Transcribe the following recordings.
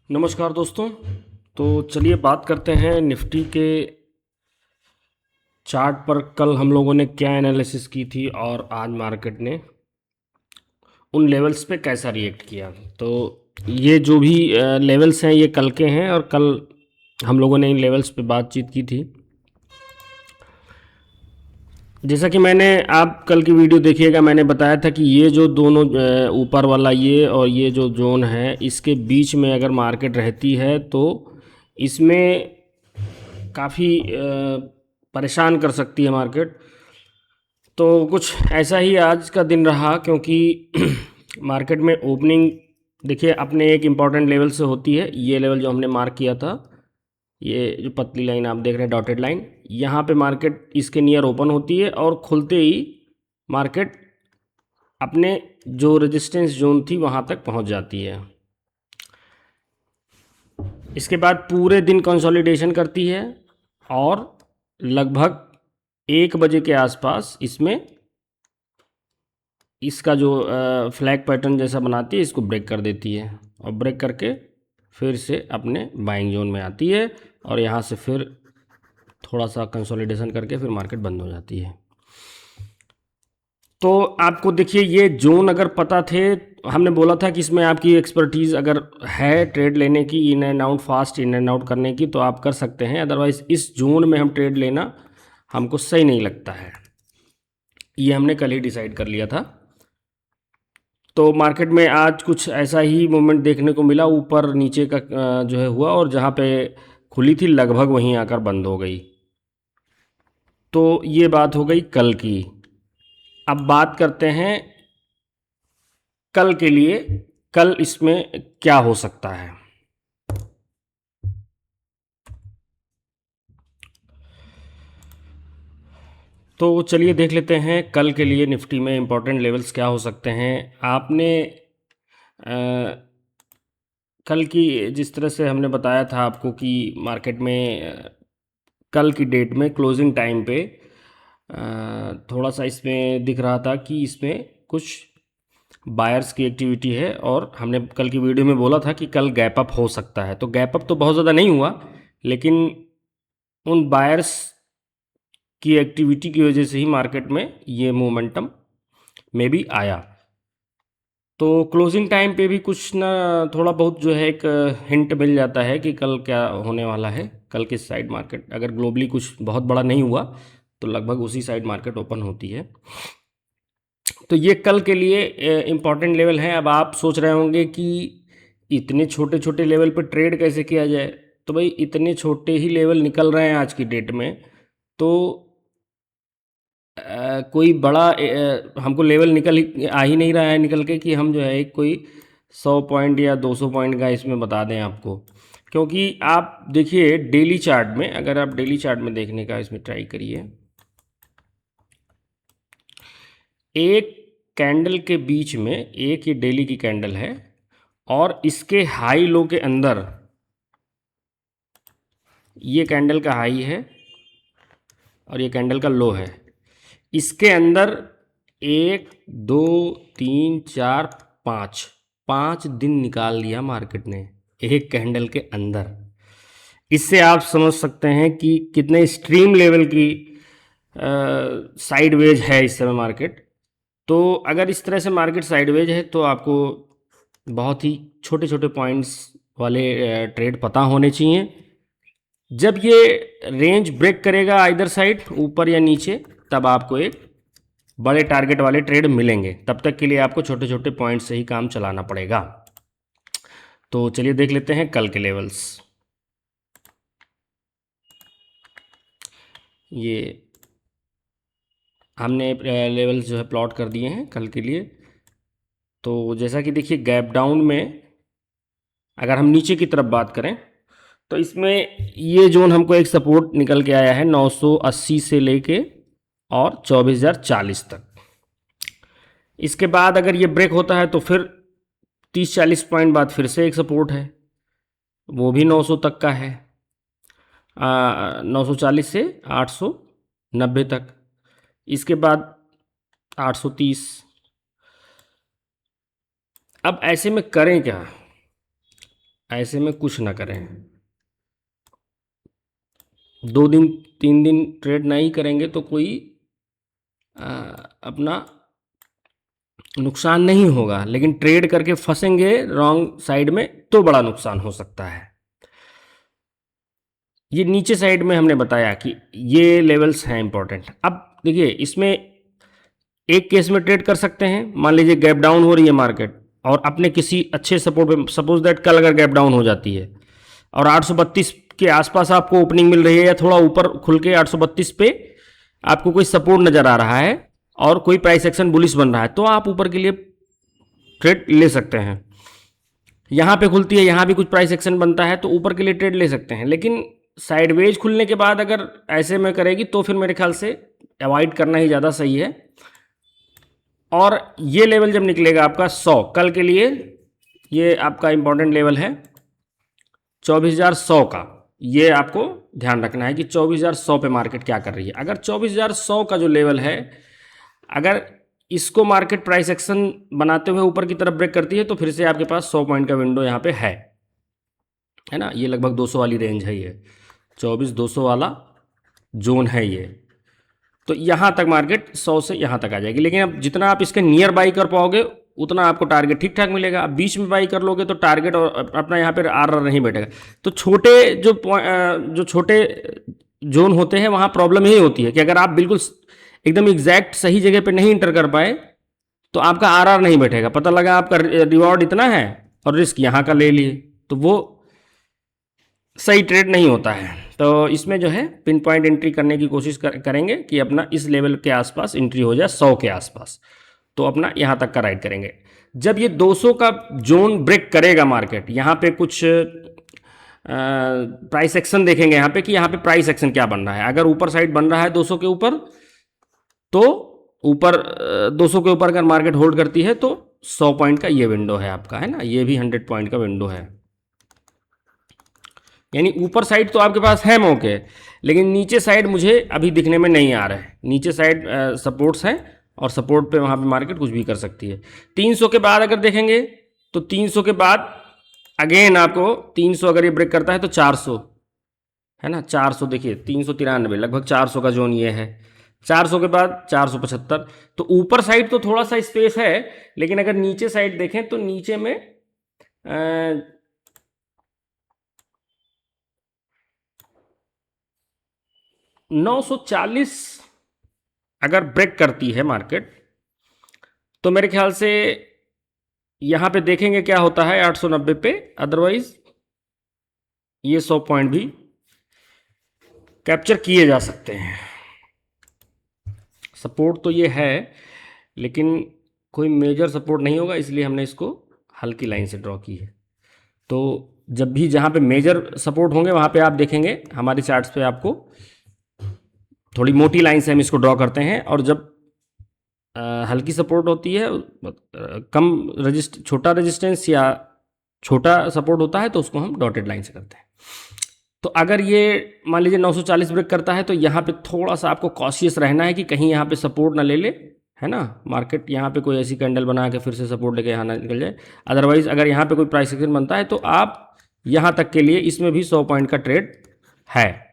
नमस्कार दोस्तों। तो चलिए बात करते हैं निफ्टी के चार्ट पर। कल हम लोगों ने क्या एनालिसिस की थी और आज मार्केट ने उन लेवल्स पे कैसा रिएक्ट किया। तो ये जो भी लेवल्स हैं ये कल के हैं और कल हम लोगों ने इन लेवल्स पे बातचीत की थी। जैसा कि मैंने, आप कल की वीडियो देखिएगा, मैंने बताया था कि ये जो दोनों ऊपर वाला ये और ये जो जोन है इसके बीच में अगर मार्केट रहती है तो इसमें काफ़ी परेशान कर सकती है मार्केट। तो कुछ ऐसा ही आज का दिन रहा, क्योंकि मार्केट में ओपनिंग देखिए अपने एक इम्पॉर्टेंट लेवल से होती है। ये लेवल जो हमने मार्क किया था, ये जो पतली लाइन आप देख रहे हैं, डॉटेड लाइन, यहाँ पे मार्केट इसके नियर ओपन होती है और खुलते ही मार्केट अपने जो रेजिस्टेंस जोन थी वहाँ तक पहुँच जाती है। इसके बाद पूरे दिन कंसोलिडेशन करती है और लगभग 1 बजे के आसपास इसमें इसका जो फ्लैग पैटर्न जैसा बनाती है इसको ब्रेक कर देती है और ब्रेक करके फिर से अपने बाइंग जोन में आती है और यहाँ से फिर थोड़ा सा कंसोलिडेशन करके फिर मार्केट बंद हो जाती है। तो आपको देखिए ये जोन अगर पता थे, हमने बोला था कि इसमें आपकी एक्सपर्टीज़ अगर है ट्रेड लेने की, in and out, fast in and out करने की, तो आप कर सकते हैं। अदरवाइज़ इस जोन में हम ट्रेड लेना हमको सही नहीं लगता है। ये हमने कल ही डिसाइड कर लिया था। तो मार्केट में आज कुछ ऐसा ही मूवमेंट देखने को मिला, ऊपर नीचे का जो है हुआ, और जहाँ पे खुली थी लगभग वहीं आकर बंद हो गई। तो ये बात हो गई कल की। अब बात करते हैं कल के लिए, कल इसमें क्या हो सकता है। तो चलिए देख लेते हैं कल के लिए निफ्टी में इम्पोर्टेंट लेवल्स क्या हो सकते हैं। आपने कल की जिस तरह से हमने बताया था आपको कि मार्केट में कल की डेट में क्लोजिंग टाइम पे थोड़ा सा इसमें दिख रहा था कि इसमें कुछ बायर्स की एक्टिविटी है, और हमने कल की वीडियो में बोला था कि कल गैप अप हो सकता है। तो गैप अप तो बहुत ज़्यादा नहीं हुआ, लेकिन उन बायर्स की एक्टिविटी की वजह से ही मार्केट में ये मोमेंटम में भी आया। तो क्लोजिंग टाइम पे भी कुछ ना थोड़ा बहुत जो है एक हिंट मिल जाता है कि कल क्या होने वाला है। कल किस साइड मार्केट, अगर ग्लोबली कुछ बहुत बड़ा नहीं हुआ तो लगभग उसी साइड मार्केट ओपन होती है। तो ये कल के लिए इम्पॉर्टेंट लेवल है। अब आप सोच रहे होंगे कि इतने छोटे छोटे लेवल पर ट्रेड कैसे किया जाए। तो भाई इतने छोटे ही लेवल निकल रहे हैं आज की डेट में, तो कोई बड़ा हमको लेवल आ ही नहीं रहा है निकल के कि हम जो है एक कोई 100 पॉइंट या 200 पॉइंट का इसमें बता दें आपको। क्योंकि आप देखिए डेली चार्ट में, अगर आप डेली चार्ट में देखने का इसमें ट्राई करिए, एक कैंडल के बीच में, एक ये डेली की कैंडल है और इसके हाई लो के अंदर ये कैंडल का हाई है और ये कैंडल का लो है। इसके अंदर 1 2 3 4 5 5 दिन निकाल लिया मार्केट ने एक कैंडल के अंदर। इससे आप समझ सकते हैं कि कितने एक्सट्रीम लेवल की साइडवेज है इस समय मार्केट। तो अगर इस तरह से मार्केट साइडवेज है तो आपको बहुत ही छोटे छोटे पॉइंट्स वाले ट्रेड पता होने चाहिए। जब ये रेंज ब्रेक करेगा आइदर साइड, ऊपर या नीचे, तब आपको एक बड़े टारगेट वाले ट्रेड मिलेंगे। तब तक के लिए आपको छोटे छोटे पॉइंट से ही काम चलाना पड़ेगा। तो चलिए देख लेते हैं कल के लेवल्स। ये हमने लेवल्स जो है प्लॉट कर दिए हैं कल के लिए। तो जैसा कि देखिए गैप डाउन में अगर हम नीचे की तरफ बात करें तो इसमें ये जोन हमको एक सपोर्ट निकल के आया है 980 से लेके और 24,040 तक। इसके बाद अगर ये ब्रेक होता है तो फिर 30-40 पॉइंट बाद फिर से एक सपोर्ट है, वो भी 900 तक का है, 940 से 890 तक। इसके बाद 830। अब ऐसे में करें क्या। ऐसे में कुछ ना करें। 2 दिन 3 दिन ट्रेड नहीं करेंगे तो कोई अपना नुकसान नहीं होगा, लेकिन ट्रेड करके फंसेंगे रॉन्ग साइड में तो बड़ा नुकसान हो सकता है। ये नीचे साइड में हमने बताया कि ये लेवल्स हैं इंपॉर्टेंट। अब देखिए इसमें एक केस में ट्रेड कर सकते हैं, मान लीजिए गैप डाउन हो रही है मार्केट और अपने किसी अच्छे सपोर्ट पे, सपोज दैट कल अगर गैप डाउन हो जाती है और 832 के आसपास आपको ओपनिंग मिल रही है या थोड़ा ऊपर खुल के 832 पे आपको कोई सपोर्ट नज़र आ रहा है और कोई प्राइस एक्शन बुलिश बन रहा है, तो आप ऊपर के लिए ट्रेड ले सकते हैं। यहाँ पे खुलती है, यहाँ भी कुछ प्राइस एक्शन बनता है तो ऊपर के लिए ट्रेड ले सकते हैं, लेकिन साइडवेज खुलने के बाद अगर ऐसे में करेगी तो फिर मेरे ख्याल से अवॉइड करना ही ज़्यादा सही है। और ये लेवल जब निकलेगा आपका 100 कल के लिए, ये आपका इंपॉर्टेंट लेवल है 24,100 का, ये आपको ध्यान रखना है कि 24,100 पे मार्केट क्या कर रही है। अगर 24,100 का जो लेवल है, अगर इसको मार्केट प्राइस एक्शन बनाते हुए ऊपर की तरफ ब्रेक करती है तो फिर से आपके पास 100 पॉइंट का विंडो यहाँ पे है ना। ये लगभग 200 वाली रेंज है, ये 24,200 वाला जोन है ये। तो यहाँ तक मार्केट 100 से यहाँ तक आ जाएगी, लेकिन अब जितना आप इसके नियर बाई कर पाओगे उतना आपको टारगेट ठीक ठाक मिलेगा। अब बीच में बाई कर लोगे तो टारगेट और अपना यहाँ पे आर नहीं बैठेगा। तो छोटे जो छोटे जोन होते हैं वहाँ प्रॉब्लम यही होती है कि अगर आप बिल्कुल एकदम एग्जैक्ट सही जगह पे नहीं इंटर कर पाए तो आपका आर नहीं बैठेगा। पता लगा आपका रिवॉर्ड इतना है और रिस्क यहाँ का ले लिए, तो वो सही ट्रेड नहीं होता है। तो इसमें जो है पिन पॉइंट एंट्री करने की कोशिश करेंगे कि अपना इस लेवल के आसपास एंट्री हो जाए 100 के आसपास, तो अपना यहाँ तक का राइड करेंगे। जब ये 200 का जोन ब्रेक करेगा मार्केट, यहाँ पे कुछ प्राइस एक्शन देखेंगे यहाँ पे कि यहाँ पे प्राइस एक्शन क्या बन रहा है। अगर ऊपर साइड बन रहा है 200 के ऊपर, तो ऊपर 200 के ऊपर अगर मार्केट होल्ड करती है तो 100 पॉइंट का ये विंडो है आपका, है ना। ये भी 100 पॉइंट का विंडो है, यानी ऊपर साइड तो आपके पास है मौके, लेकिन नीचे साइड मुझे अभी दिखने में नहीं आ रहा है। नीचे साइड सपोर्ट्स हैं और सपोर्ट पे वहाँ पे मार्केट कुछ भी कर सकती है। 300 के बाद अगर देखेंगे तो 300 के बाद अगेन आपको 300 अगर ये ब्रेक करता है तो 400, है ना। 400 देखिए 393, लगभग 400 का जोन ये है। 400 के बाद 475, तो ऊपर साइड तो थोड़ा सा स्पेस है, लेकिन अगर नीचे साइड देखें तो नीचे में 940 अगर ब्रेक करती है मार्केट तो मेरे ख्याल से यहाँ पे देखेंगे क्या होता है 890 पे। अदरवाइज ये 100 पॉइंट भी कैप्चर किए जा सकते हैं। सपोर्ट तो ये है, लेकिन कोई मेजर सपोर्ट नहीं होगा, इसलिए हमने इसको हल्की लाइन से ड्रॉ की है। तो जब भी जहाँ पे मेजर सपोर्ट होंगे वहाँ पे आप देखेंगे हमारी चार्ट्स पे आपको थोड़ी मोटी लाइन से हम इसको ड्रॉ करते हैं, और जब हल्की सपोर्ट होती है, छोटा रेजिस्टेंस या छोटा सपोर्ट होता है तो उसको हम डॉटेड लाइन से करते हैं। तो अगर ये मान लीजिए 940 ब्रेक करता है तो यहाँ पे थोड़ा सा आपको कॉशियस रहना है कि कहीं यहाँ पे सपोर्ट ना ले ले, है ना। मार्केट यहाँ पे कोई ऐसी कैंडल बना के फिर से सपोर्ट लेके यहाँ ना निकल जाए। अदरवाइज अगर यहाँ पे कोई प्राइस एक्शन बनता है तो आप यहाँ तक के लिए इसमें भी 100 पॉइंट का ट्रेड है।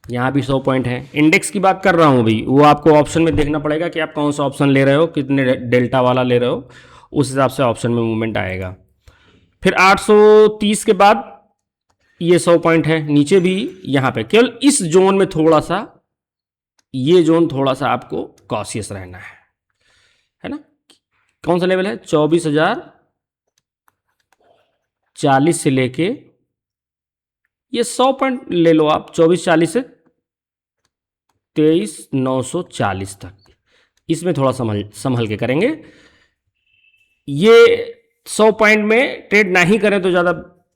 यहाँ भी 100 पॉइंट है। इंडेक्स की बात कर रहा हूँ अभी, वो आपको ऑप्शन में देखना पड़ेगा कि आप कौन सा ऑप्शन ले रहे हो, कितने डेल्टा वाला ले रहे हो, उस हिसाब से ऑप्शन में मूवमेंट आएगा। फिर 830 के बाद ये 100 पॉइंट है। नीचे भी यहाँ पे केवल इस जोन में थोड़ा सा, ये जोन थोड़ा सा आपको कॉशियस रहना है ना। कौन सा लेवल है 24,040 से लेके ये 100 पॉइंट ले लो आप, 2440 से 23,940 तक, इसमें थोड़ा संभल के करेंगे। ये 100 पॉइंट में ट्रेड ना ही करें तो ज़्यादा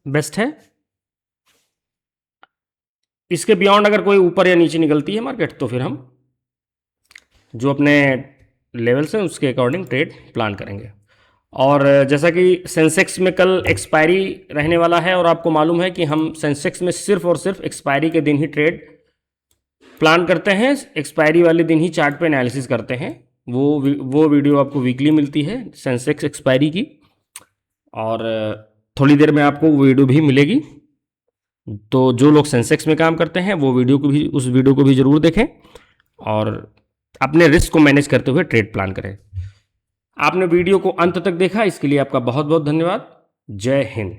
बेस्ट है। इसके बियॉन्ड अगर कोई ऊपर या नीचे निकलती है मार्केट तो फिर हम जो अपने लेवल्स हैं उसके अकॉर्डिंग ट्रेड प्लान करेंगे। और जैसा कि सेंसेक्स में कल एक्सपायरी रहने वाला है और आपको मालूम है कि हम सेंसेक्स में सिर्फ और सिर्फ एक्सपायरी के दिन ही ट्रेड प्लान करते हैं, एक्सपायरी वाले दिन ही चार्ट पे एनालिसिस करते हैं। वो वीडियो आपको वीकली मिलती है सेंसेक्स एक्सपायरी की। और थोड़ी देर में आपको वो वीडियो भी मिलेगी। तो जो लोग सेंसेक्स में काम करते हैं वो उस वीडियो को भी ज़रूर देखें और अपने रिस्क को मैनेज करते हुए ट्रेड प्लान करें। आपने वीडियो को अंत तक देखा, इसके लिए आपका बहुत बहुत धन्यवाद। जय हिंद।